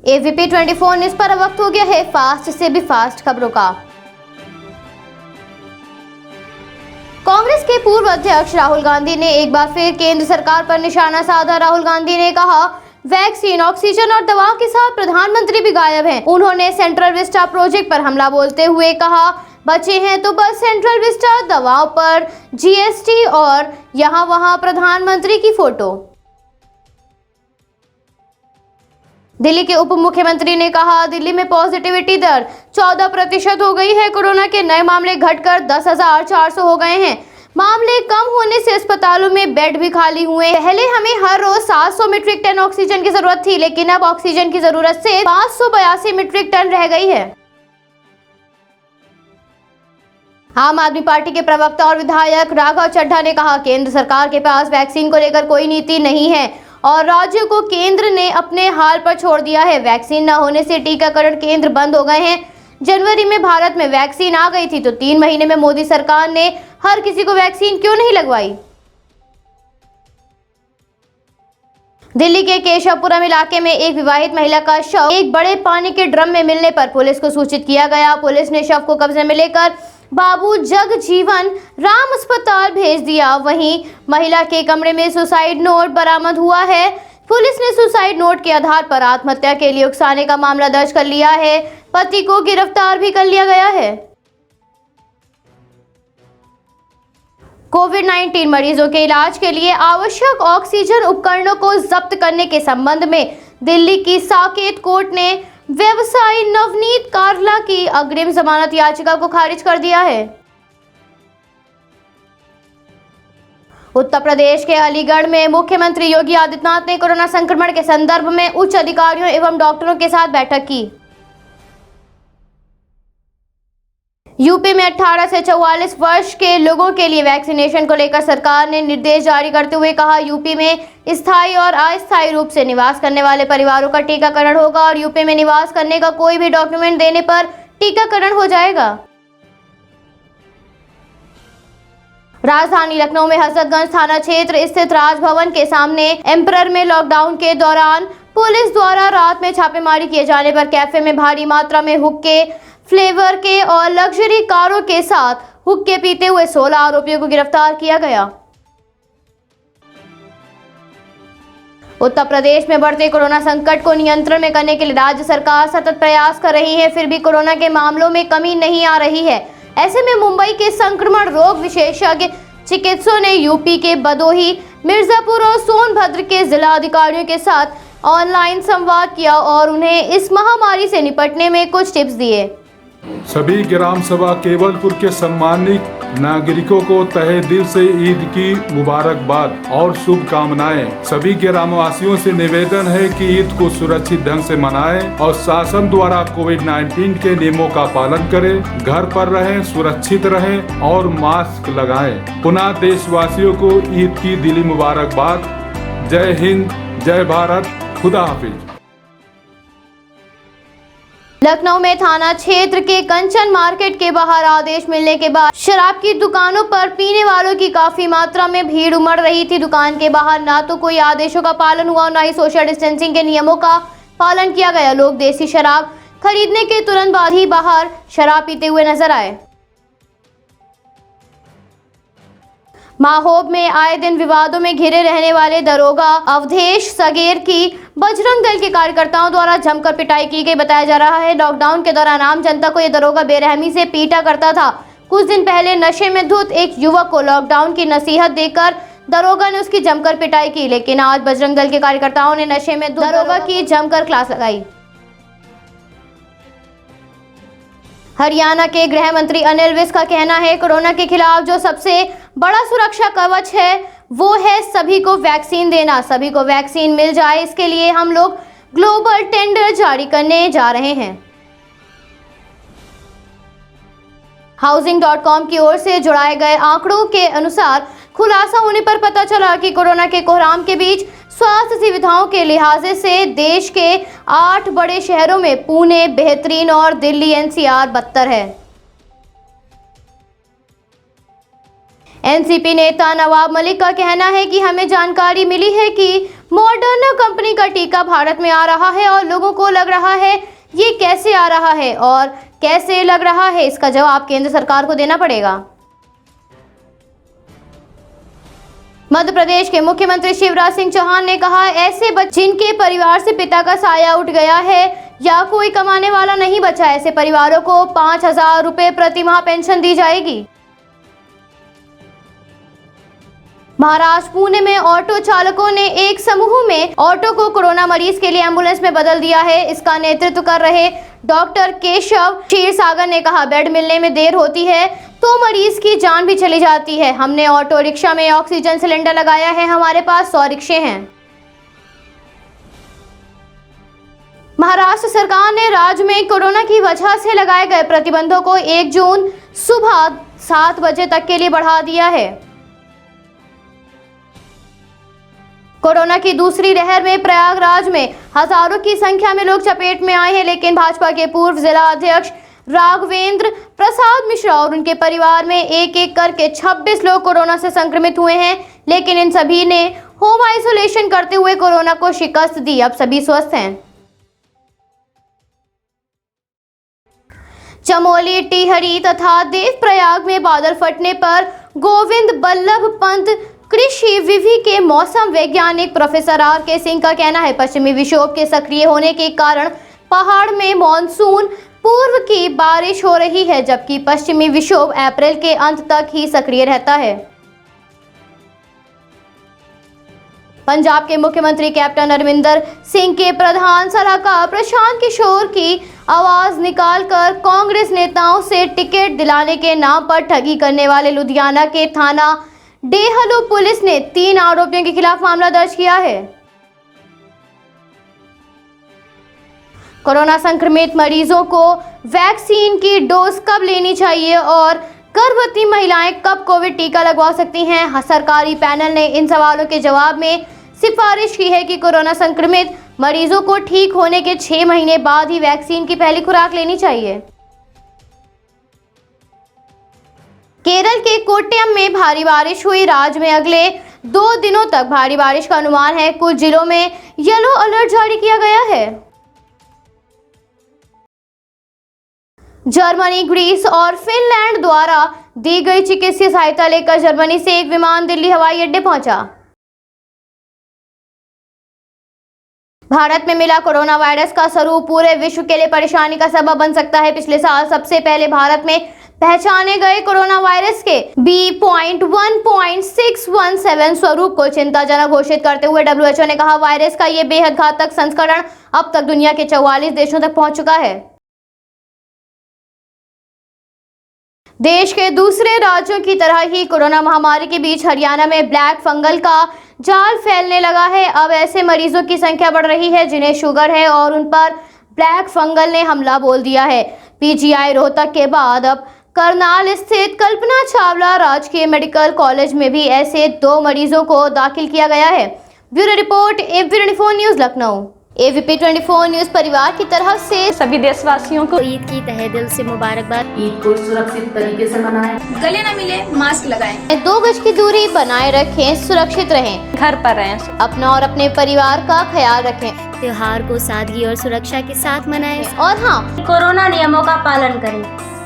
AVP 24 news पर वक्त हो गया है फास्ट से भी फास्ट खबरों का। कांग्रेस के पूर्व अध्यक्ष राहुल गांधी ने एक बार फिर केंद्र सरकार पर निशाना साधा। राहुल गांधी ने कहा, वैक्सीन, ऑक्सीजन और दवाओं के साथ प्रधानमंत्री भी गायब हैं। उन्होंने सेंट्रल विस्टा प्रोजेक्ट पर हमला बोलते हुए कहा, बचे हैं तो बस सेंट्रल विस्टा, दवाओं पर GST और यहाँ वहाँ प्रधानमंत्री की फोटो। दिल्ली के उप मुख्यमंत्री ने कहा, दिल्ली में पॉजिटिविटी दर 14% हो गई है। कोरोना के नए मामले घटकर 10,400 हो गए हैं। मामले कम होने से अस्पतालों में बेड भी खाली हुए। पहले हमें हर रोज 700 मीट्रिक टन ऑक्सीजन की जरूरत थी, लेकिन अब ऑक्सीजन की जरूरत से 582 मीट्रिक टन रह गई है। आम आदमी पार्टी के प्रवक्ता और विधायक राघव चड्ढा ने कहा, केंद्र सरकार के पास वैक्सीन को लेकर कोई नीति नहीं है और राज्यों को केंद्र ने अपने हाल पर छोड़ दिया है। वैक्सीन न होने से टीकाकरण केंद्र बंद हो गए हैं। जनवरी में भारत में वैक्सीन आ गई थी तो 3 महीने में मोदी सरकार ने हर किसी को वैक्सीन क्यों नहीं लगवाई। दिल्ली के केशवपुरम इलाके में एक विवाहित महिला का शव एक बड़े पानी के ड्रम में मिलने पर पुलिस को सूचित किया गया। पुलिस ने शव को कब्जे में लेकर बाबू जगजीवन राम अस्पताल भेज दिया। वहीं महिला के कमरे में सुसाइड नोट बरामद हुआ है। पुलिस ने सुसाइड नोट के आधार पर आत्महत्या के लिए उकसाने का मामला दर्ज कर लिया है। पति को गिरफ्तार भी कर लिया गया है। कोविड-19 मरीजों के इलाज के लिए आवश्यक ऑक्सीजन उपकरणों को जब्त करने के संबंध में दिल्ली की साकेत कोर्ट ने व्यवसायी नवनीत कारला की अग्रिम जमानत याचिका को खारिज कर दिया है। उत्तर प्रदेश के अलीगढ़ में मुख्यमंत्री योगी आदित्यनाथ ने कोरोना संक्रमण के संदर्भ में उच्च अधिकारियों एवं डॉक्टरों के साथ बैठक की। यूपी में 18 से 44 वर्ष के लोगों के लिए वैक्सीनेशन को लेकर सरकार ने निर्देश जारी करते हुए कहा, यूपी में स्थायी और अस्थायी रूप से निवास करने वाले परिवारों का टीकाकरण होगा और यूपी में निवास करने का कोई भी डॉक्यूमेंट देने पर टीकाकरण हो जाएगा। राजधानी लखनऊ में हजरतगंज थाना क्षेत्र स्थित राजभवन के सामने एम्परर में लॉकडाउन के दौरान पुलिस द्वारा रात में छापेमारी किए जाने पर कैफे में भारी मात्रा में हुक्के, फ्लेवर के और लग्जरी कारों के साथ हुक्के पीते हुए 16 आरोपियों को गिरफ्तार किया गया। उत्तर प्रदेश में बढ़ते कोरोना संकट को नियंत्रण में करने के लिए राज्य सरकार सतत प्रयास कर रही है, फिर भी कोरोना के मामलों में कमी नहीं आ रही है। ऐसे में मुंबई के संक्रमण रोग विशेषज्ञ चिकित्सकों ने यूपी के भदोही, मिर्जापुर और सोनभद्र के जिला अधिकारियों के साथ ऑनलाइन संवाद किया और उन्हें इस महामारी से निपटने में कुछ टिप्स दिए। सभी ग्राम सभा केवलपुर के सम्मानित नागरिकों को तहे दिल से ईद की मुबारकबाद और शुभकामनाएं। सभी ग्रामवासियों से निवेदन है कि ईद को सुरक्षित ढंग से मनाएं और शासन द्वारा कोविड-19 के नियमों का पालन करें, घर पर रहें, सुरक्षित रहें और मास्क लगाएं। पुनः देशवासियों को ईद की दिली मुबारकबाद। जय हिंद, जय भारत, खुदा हाफिज। लखनऊ में थाना क्षेत्र के कंचन मार्केट के बाहर आदेश मिलने के बाद शराब की दुकानों पर पीने वालों की काफी मात्रा में भीड़ उमड़ रही थी। दुकान के बाहर ना तो कोई आदेशों का पालन हुआ, ना ही सोशल डिस्टेंसिंग के नियमों का पालन किया गया। लोग देसी शराब खरीदने के तुरंत बाद ही बाहर शराब पीते हुए नजर आए। माहोब में आए दिन विवादों में घिरे रहने वाले दरोगा अवधेश सगेर की बजरंग दल के कार्यकर्ताओं द्वारा जमकर पिटाई की गई बताया जा रहा है। लॉकडाउन के दौरान आम जनता को यह दरोगा बेरहमी से पीटा करता था। कुछ दिन पहले नशे में धुत एक युवक को लॉकडाउन की नसीहत देकर दरोगा ने उसकी जमकर पिटाई की, लेकिन आज बजरंग दल के कार्यकर्ताओं ने नशे में धुत दरोगा की जमकर क्लास लगाई। हरियाणा के गृह मंत्री अनिल विज का कहना है, कोरोना के खिलाफ जो सबसे बड़ा सुरक्षा कवच है वो है सभी को वैक्सीन देना। सभी को वैक्सीन मिल जाए, इसके लिए हम लोग ग्लोबल टेंडर जारी करने जा रहे हैं। Housing.com की ओर से जुड़ाए गए आंकड़ों के अनुसार खुलासा होने पर पता चला कि कोरोना के कोहराम के बीच स्वास्थ्य सुविधाओं के लिहाज से देश के 8 बड़े शहरों में पुणे बेहतरीन और दिल्ली NCR बदतर है। एनसीपी नेता नवाब मलिक का कहना है कि हमें जानकारी मिली है कि मॉडर्ना कंपनी का टीका भारत में आ रहा है और लोगों को लग रहा है ये कैसे आ रहा है और कैसे लग रहा है, इसका जवाब केंद्र सरकार को देना पड़ेगा। मध्य प्रदेश के मुख्यमंत्री शिवराज सिंह चौहान ने कहा, ऐसे बच्चे जिनके परिवार से पिता का साया उठ गया है या कोई कमाने वाला नहीं बचा, ऐसे परिवारों को 5,000 रुपए प्रति माह पेंशन दी जाएगी। महाराष्ट्र पुणे में ऑटो चालकों ने एक समूह में ऑटो को कोरोना मरीज के लिए एम्बुलेंस में बदल दिया है। इसका नेतृत्व कर रहे डॉक्टर केशव क्षीरसागर ने कहा, बेड मिलने में देर होती है तो मरीज की जान भी चली जाती है। हमने ऑटो रिक्शा में ऑक्सीजन सिलेंडर लगाया है, हमारे पास 100 रिक्शे हैं। महाराष्ट्र सरकार ने राज्य में कोरोना की वजह से लगाए गए प्रतिबंधों को 1 जून सुबह 7 बजे तक के लिए बढ़ा दिया है। कोरोना की दूसरी लहर में प्रयागराज में हजारों की संख्या में लोग चपेट में आए हैं, लेकिन भाजपा के पूर्व जिला अध्यक्ष राघवेंद्र प्रसाद मिश्रा और उनके परिवार में एक एक करके 26 लोग कोरोना से संक्रमित हुए हैं, लेकिन इन सभी ने होम आइसोलेशन करते हुए कोरोना को शिकस्त दी। अब सभी स्वस्थ हैं। चमोली, टिहरी तथा देवप्रयाग में बादल फटने पर गोविंद बल्लभ पंत कृषि विवि के मौसम वैज्ञानिक प्रोफेसर RK सिंह का कहना है, पश्चिमी विक्षोभ के सक्रिय होने के कारण पहाड़ में मॉनसून पूर्व की बारिश हो रही है, जबकि पश्चिमी विक्षोभ अप्रैल के अंत तक ही सक्रिय रहता है। पंजाब के मुख्यमंत्री कैप्टन अमरिंदर सिंह के प्रधान सलाहकार प्रशांत किशोर की आवाज निकालकर कांग्रेस नेताओं से टिकट दिलाने के नाम पर ठगी करने वाले लुधियाना के थाना डेहलो पुलिस ने 3 आरोपियों के खिलाफ मामला दर्ज किया है। कोरोना संक्रमित मरीजों को वैक्सीन की डोज कब लेनी चाहिए और गर्भवती महिलाएं कब कोविड टीका लगवा सकती हैं? सरकारी पैनल ने इन सवालों के जवाब में सिफारिश की है कि कोरोना संक्रमित मरीजों को ठीक होने के 6 महीने बाद ही वैक्सीन की पहली खुराक लेनी चाहिए। केरल के कोट्टयम में भारी बारिश हुई। राज्य में अगले 2 दिनों तक भारी बारिश का अनुमान है। कुछ जिलों में येलो अलर्ट जारी किया गया है। जर्मनी, ग्रीस और फिनलैंड द्वारा दी गई चिकित्सीय सहायता लेकर जर्मनी से एक विमान दिल्ली हवाई अड्डे पहुंचा। भारत में मिला कोरोना वायरस का स्वरूप पूरे विश्व के लिए परेशानी का सबब बन सकता है। पिछले साल सबसे पहले भारत में पहचाने गए कोरोना वायरस के B.1.617 स्वरूप को चिंताजनक घोषित करते हुए WHO ने कहा, वायरस का ये बेहद घातक संस्करण अब तक दुनिया के 44 देशों तक पहुंच चुका है। देश के दूसरे राज्यों की तरह ही कोरोना महामारी के बीच हरियाणा में ब्लैक फंगल का जाल फैलने लगा है। अब ऐसे मरीजों की संख्या बढ़ रही है जिन्हें शुगर है और उन पर ब्लैक फंगल ने हमला बोल दिया है। PGI रोहतक के बाद अब करनाल स्थित कल्पना चावला राजकीय मेडिकल कॉलेज में भी ऐसे 2 मरीजों को दाखिल किया गया है। Bureau report, AVP 24 news Lucknow. AVP 24 news परिवार की तरफ से सभी देशवासियों को ईद की तहे दिल से मुबारकबाद। ईद को सुरक्षित तरीके से मनाएं, गले न मिले, मास्क लगाएं, 2 गज की दूरी बनाए रखें, सुरक्षित रहें, घर पर रहें, अपना और अपने परिवार का ख्याल रखें, त्योहार को सादगी और सुरक्षा के साथ मनाएं और हाँ, कोरोना नियमों का पालन करें।